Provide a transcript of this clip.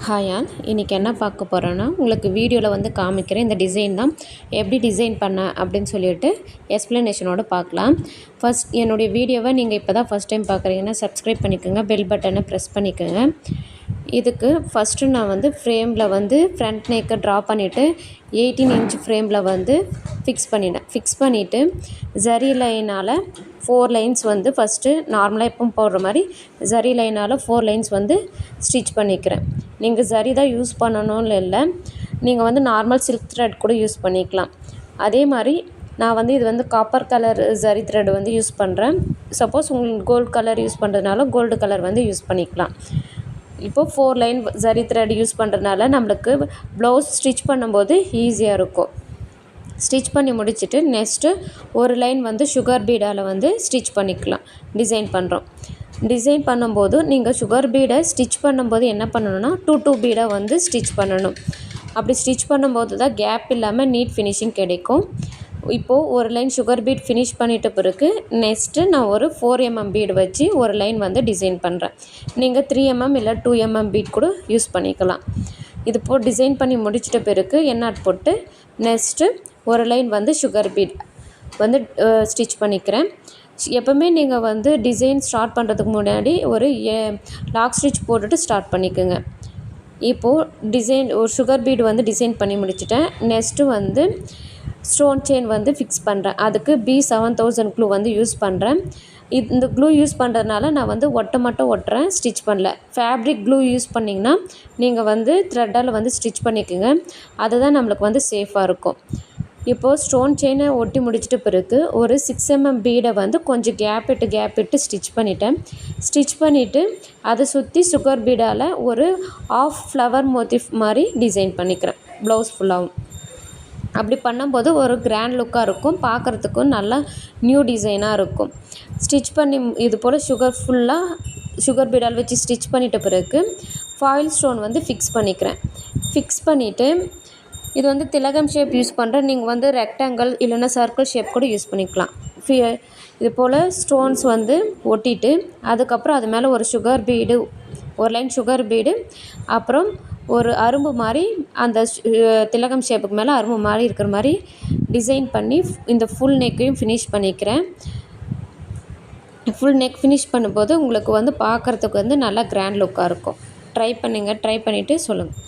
Hi all, இன்றைக்கி என்ன பார்க்க போகிறோன்னா உங்களுக்கு வீடியோவில் வந்து காமிக்கிறேன். இந்த டிசைன் தான் எப்படி டிசைன் பண்ண அப்படின்னு சொல்லிட்டு எக்ஸ்ப்ளனேஷனோடு பார்க்கலாம். ஃபஸ்ட் என்னுடைய வீடியோவை நீங்கள் இப்போ தான் ஃபஸ்ட் டைம் பார்க்குறீங்கன்னா சப்ஸ்கிரைப் பண்ணிக்கோங்க, பெல் பட்டனை ப்ரெஸ் பண்ணிக்கோங்க. இதுக்கு ஃபஸ்ட்டு நான் வந்து ஃப்ரேமில் வந்து ஃப்ரண்ட் நெக்கை ட்ரா பண்ணிவிட்டு 18 இன்ச் ஃப்ரேமில் வந்து ஃபிக்ஸ் பண்ணிவிட்டு ஜரி லைனால் 4 லைன்ஸ் வந்து ஃபஸ்ட்டு நார்மலாக எப்பவும் போடுற மாதிரி ஜரி லைனால் 4 லைன்ஸ் வந்து ஸ்டிச் பண்ணிக்கிறேன். நீங்கள் ஜரி தான் யூஸ் பண்ணணும்னு இல்லை, நீங்கள் வந்து நார்மல் சில்க் த்ரெட் கூட யூஸ் பண்ணிக்கலாம். அதே மாதிரி நான் வந்து இது வந்து காப்பர் கலர் ஜரி த்ரெட் வந்து யூஸ் பண்ணுறேன். சப்போஸ் உங்களுக்கு கோல்டு கலர் யூஸ் பண்ணுறதுனால கோல்டு கலர் வந்து யூஸ் பண்ணிக்கலாம். இப்போது 4 லைன் ஜரி த்ரெட் யூஸ் பண்ணுறதுனால நம்மளுக்கு ப்ளவுஸ் ஸ்டிச் பண்ணும்போது ஈஸியாக இருக்கும். ஸ்டிச் பண்ணி முடிச்சுட்டு நெக்ஸ்ட்டு ஒரு லைன் வந்து சுகர் பீடால் வந்து ஸ்டிச் பண்ணிக்கலாம். டிசைன் பண்ணும்போது நீங்கள் சுகர் பீடை ஸ்டிச் பண்ணும்போது என்ன பண்ணணும்னா 2 பீடை வந்து ஸ்டிச் பண்ணணும். அப்படி ஸ்டிச் பண்ணும்போது தான் கேப் இல்லாமல் நீட் ஃபினிஷிங் கிடைக்கும். இப்போது ஒரு லைன் சுகர் பீட் ஃபினிஷ் பண்ணிட்ட பிறகு நெக்ஸ்ட்டு நான் ஒரு 4 mm பீடு வச்சு ஒரு லைன் வந்து டிசைன் பண்ணுறேன். நீங்கள் 3 mm இல்லை 2 mm பீட் கூட யூஸ் பண்ணிக்கலாம். இது போல் டிசைன் பண்ணி முடிச்சிட்ட பிறகு எண்ணாட் போட்டு நெக்ஸ்ட்டு ஒரு லைன் வந்து சுகர் பீட் வந்து ஸ்டிச் பண்ணிக்கிறேன். எப்போவுமே நீங்கள் வந்து டிசைன் ஸ்டார்ட் பண்ணுறதுக்கு முன்னாடி ஒரு லாக் ஸ்டிச் போட்டுட்டு ஸ்டார்ட் பண்ணிக்கோங்க. இப்போது ஒரு சுகர் பீடு வந்து டிசைன் பண்ணி முடிச்சிட்டேன். நெக்ஸ்ட்டு வந்து ஸ்டோன் செயின் வந்து ஃபிக்ஸ் பண்ணுறேன். அதுக்கு B7000 க்ளூ வந்து யூஸ் பண்ணுறேன். இந்த க்ளூ யூஸ் பண்ணுறதுனால நான் வந்து மட்டும் ஒட்டுறேன், ஸ்டிச் பண்ணல. ஃபேப்ரிக் க்ளூ யூஸ் பண்ணிங்கன்னா நீங்கள் வந்து த்ரெட்டால் வந்து ஸ்டிச் பண்ணிக்கோங்க, அதுதான் நம்மளுக்கு வந்து சேஃபாக இருக்கும். இப்போது ஸ்டோன் செயினை ஒட்டி முடிச்சிட்ட பிறகு ஒரு 6 mm பீடை வந்து கொஞ்சம் கேப் விட்டு ஸ்டிச் பண்ணிவிட்டு அதை சுற்றி சுகர் பீடால் ஒரு ஆஃப் ஃப்ளவர் மோட்டிஃப் மாதிரி டிசைன் பண்ணிக்கிறேன் ப்ளவுஸ் ஃபுல்லாகவும். அப்படி பண்ணும்போது ஒரு கிராண்ட் லுக்காக இருக்கும், பார்க்குறதுக்கும் நல்லா நியூ டிசைனாக இருக்கும். ஸ்டிச் பண்ணி இது போல் சுகர் பீடால் வச்சு ஸ்டிச் பண்ணிட்ட பிறகு ஃபாயில் ஸ்டோன் வந்து ஃபிக்ஸ் பண்ணிவிட்டு இது வந்து திலகம் ஷேப் யூஸ் பண்ணுறேன். நீங்கள் வந்து ரெக்டாங்கிள் இல்லைன்னா சர்க்கிள் ஷேப் கூட யூஸ் பண்ணிக்கலாம். இது போல் ஸ்டோன்ஸ் வந்து ஒட்டிட்டு அதுக்கப்புறம் அது மேலே ஒரு லைன் சுகர் பீடு அப்புறம் ஒரு அரும்பு மாதிரி அந்த திலகம் ஷேப்புக்கு மேலே அரும்பு மாதிரி இருக்கிற மாதிரி டிசைன் பண்ணி இந்த ஃபுல் நெக்கையும் ஃபினிஷ் பண்ணிக்கிறேன். ஃபுல் நெக் ஃபினிஷ் பண்ணும்போது உங்களுக்கு வந்து பார்க்குறதுக்கு வந்து நல்லா கிராண்ட் லுக்காக இருக்கும். ட்ரை பண்ணிவிட்டு சொல்லுங்கள்.